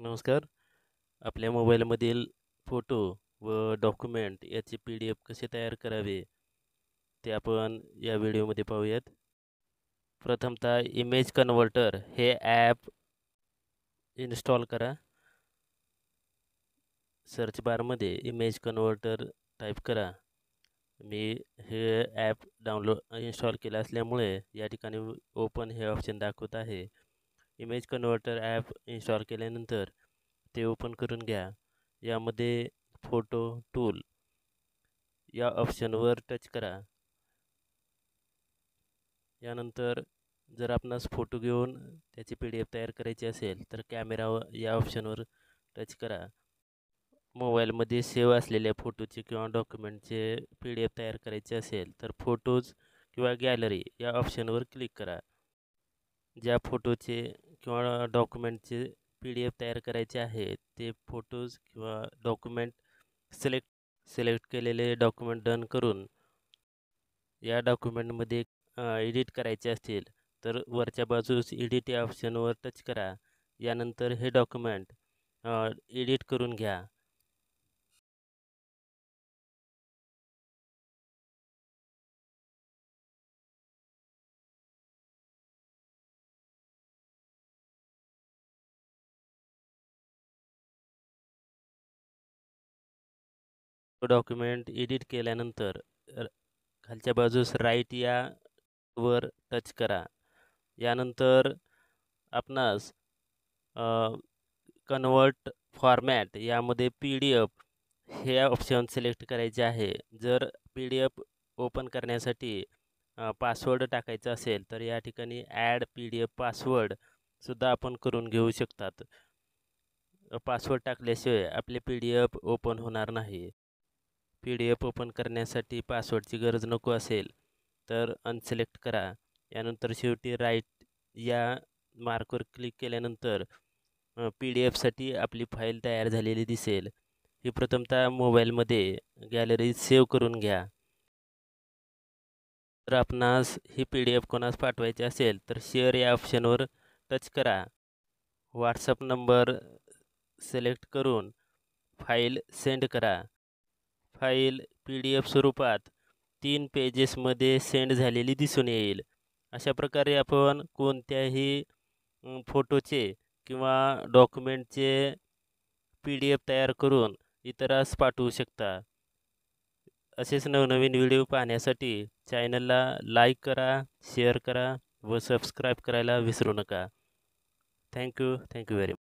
नमस्कार. आपल्या मोबाईलमधील फोटो व डॉक्युमेंट याचे PDF कसे तयार करावे ते आपण या व्हिडिओमध्ये पाहूयात. प्रथमतः इमेज कन्व्हर्टर हे ॲप इन्स्टॉल करा. सर्च बारमध्ये इमेज कन्व्हर्टर टाईप करा. मी हे ॲप इन्स्टॉल केलं असल्यामुळे या ठिकाणी ओपन हे ऑप्शन दाखवत आहे. इमेज कन्व्हर्टर ॲप इन्स्टॉल केल्यानंतर ते ओपन करून घ्या. यामध्ये फोटो टूल या ऑप्शनवर टच करा. यानंतर जर आपणास फोटो घेऊन त्याची PDF तयार करायची असेल तर कॅमेरा या ऑप्शनवर टच करा. मोबाईलमध्ये सेव्ह असलेल्या फोटोचे किंवा डॉक्युमेंटचे PDF तयार करायचे असेल तर फोटोज किंवा गॅलरी या ऑप्शनवर क्लिक करा. ज्या फोटोचे किंवा डॉक्युमेंटचे PDF तयार करायचे आहे ते फोटोज किंवा डॉक्युमेंट सिलेक्ट केलेले डॉक्युमेंट डन करून या डॉक्युमेंटमध्ये एडिट करायचे असतील तर वरच्या बाजूस एडिट या ऑप्शनवर टच करा. यानंतर हे डॉक्युमेंट एडिट करून घ्या. डॉक्युमेंट एडिट केल्यानंतर खालच्या बाजूस राईट या वर टच करा. यानंतर आपणास कन्वर्ट फॉर्मॅट यामध्ये PDF हे ऑप्शन सिलेक्ट करायचे आहे. जर PDF ओपन करण्यासाठी पासवर्ड टाकायचा असेल तर या ठिकाणी ॲड PDF पासवर्ड सुद्धा आपण करून घेऊ शकतात. पासवर्ड टाकल्याशिवाय आपले PDF ओपन होणार नाही. PDF ओपन करण्यासाठी पासवर्डची गरज नको असेल तर अनसिलेक्ट करा. यानंतर शेवटी राईट या मार्कवर क्लिक केल्यानंतर PDFसाठी आपली फाईल तयार झालेली दिसेल. ही प्रथमतः मोबाईलमध्ये गॅलरीत सेव्ह करून घ्या. जर आपणास ही PDF कोणास पाठवायची असेल तर शेअर या ऑप्शनवर टच करा. व्हॉट्सअप नंबर सिलेक्ट करून फाईल सेंड करा. फाईल PDF स्वरूपात 3 पेजेसमध्ये सेंड झालेली दिसून येईल. अशा प्रकारे आपण कोणत्याही फोटोचे किंवा डॉक्युमेंटचे PDF तयार करून इतरास पाठवू शकता. असेच नवनवीन व्हिडिओ पाहण्यासाठी चॅनलला लाईक करा, शेअर करा व सबस्क्राईब करायला विसरू नका. Thank you very much.